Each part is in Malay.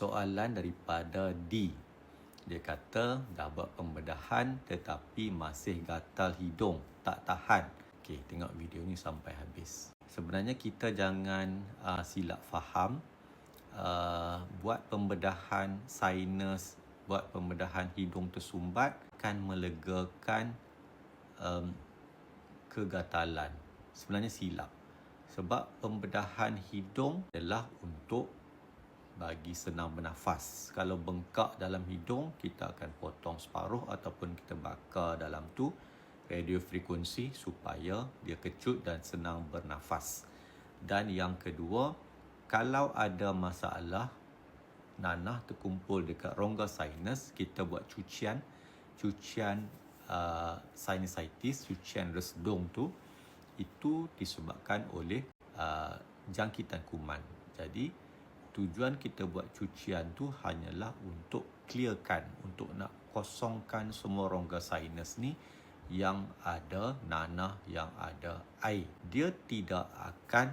soalan daripada D. Dia kata dah buat pembedahan tetapi masih gatal hidung, tak tahan. Okey, tengok video ni sampai habis. Sebenarnya kita jangan silap faham. Buat pembedahan sinus, buat pembedahan hidung tersumbat akan melegakan kegatalan. Sebenarnya silap. Sebab pembedahan hidung adalah untuk bagi senang bernafas. Kalau bengkak dalam hidung, kita akan potong separuh ataupun kita bakar dalam tu radiofrekuensi supaya dia kecut dan senang bernafas. Dan yang kedua, kalau ada masalah nanah terkumpul dekat rongga sinus, kita buat cucian sinusitis, cucian resdung tu, itu disebabkan oleh jangkitan kuman. Jadi tujuan kita buat cucian tu hanyalah untuk clearkan, untuk nak kosongkan semua rongga sinus ni yang ada nanah, yang ada air. Dia tidak akan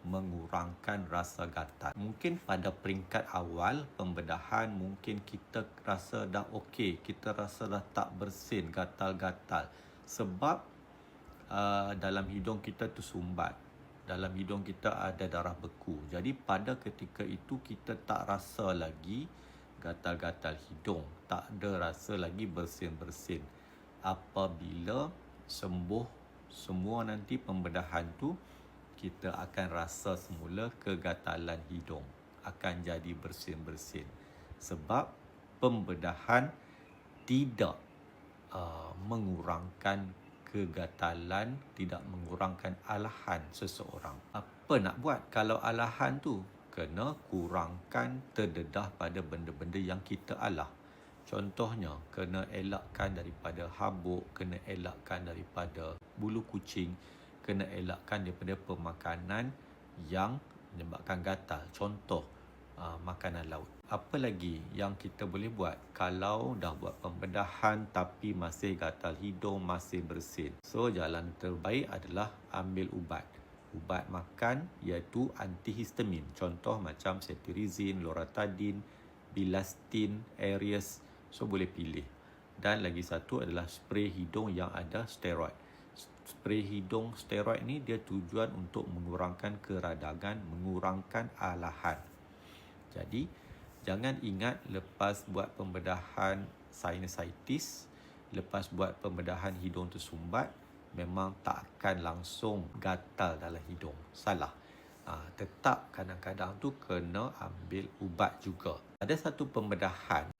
mengurangkan rasa gatal. Mungkin pada peringkat awal pembedahan mungkin kita rasa dah okey, kita rasa dah tak bersin, gatal-gatal. Sebab dalam hidung kita tersumbat, dalam hidung kita ada darah beku. Jadi pada ketika itu kita tak rasa lagi gatal-gatal hidung, tak ada rasa lagi bersin-bersin. Apabila sembuh semua nanti pembedahan tu, kita akan rasa semula kegatalan hidung, akan jadi bersin-bersin. Sebab pembedahan tidak mengurangkan kegatalan, tidak mengurangkan alahan seseorang. Apa nak buat kalau alahan tu? Kena kurangkan terdedah pada benda-benda yang kita alah. Contohnya, kena elakkan daripada habuk, kena elakkan daripada bulu kucing, kena elakkan daripada pemakanan yang menyebabkan gatal. Contoh, makanan laut. Apa lagi yang kita boleh buat kalau dah buat pembedahan tapi masih gatal hidung, masih bersin? So, jalan terbaik adalah ambil ubat. Ubat makan iaitu antihistamin. Contoh macam cetirizine, loratadine, bilastine, Aerius. So, boleh pilih. Dan lagi satu adalah spray hidung yang ada steroid. Spray hidung steroid ni dia tujuan untuk mengurangkan keradangan, mengurangkan alahan. Jadi, jangan ingat lepas buat pembedahan sinusitis, lepas buat pembedahan hidung tersumbat, memang tak akan langsung gatal dalam hidung. Salah. Tetap kadang-kadang tu kena ambil ubat juga. Ada satu pembedahan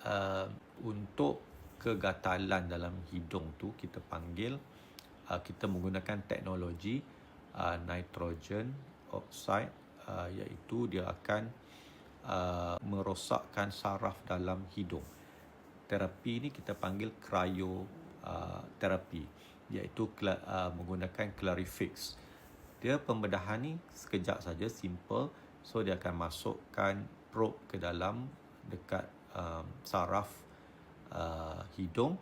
untuk kegatalan dalam hidung tu, kita panggil, kita menggunakan teknologi nitrogen oxide, iaitu dia akan merosakkan saraf dalam hidung. Terapi ni kita panggil cryoterapi, iaitu menggunakan Clarifix. Dia pembedahan ni sekejap saja, simple. So dia akan masukkan probe ke dalam dekat saraf hidung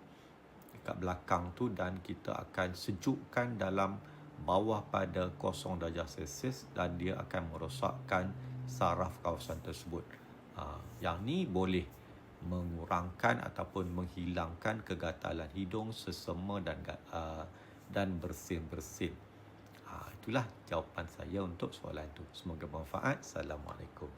dekat belakang tu, dan kita akan sejukkan dalam bawah pada 0 darjah Celsius dan dia akan merosakkan saraf kawasan tersebut. Yang ni boleh mengurangkan ataupun menghilangkan kegatalan hidung, sesama dan bersin-bersin. Itulah jawapan saya untuk soalan tu. Semoga bermanfaat. Assalamualaikum.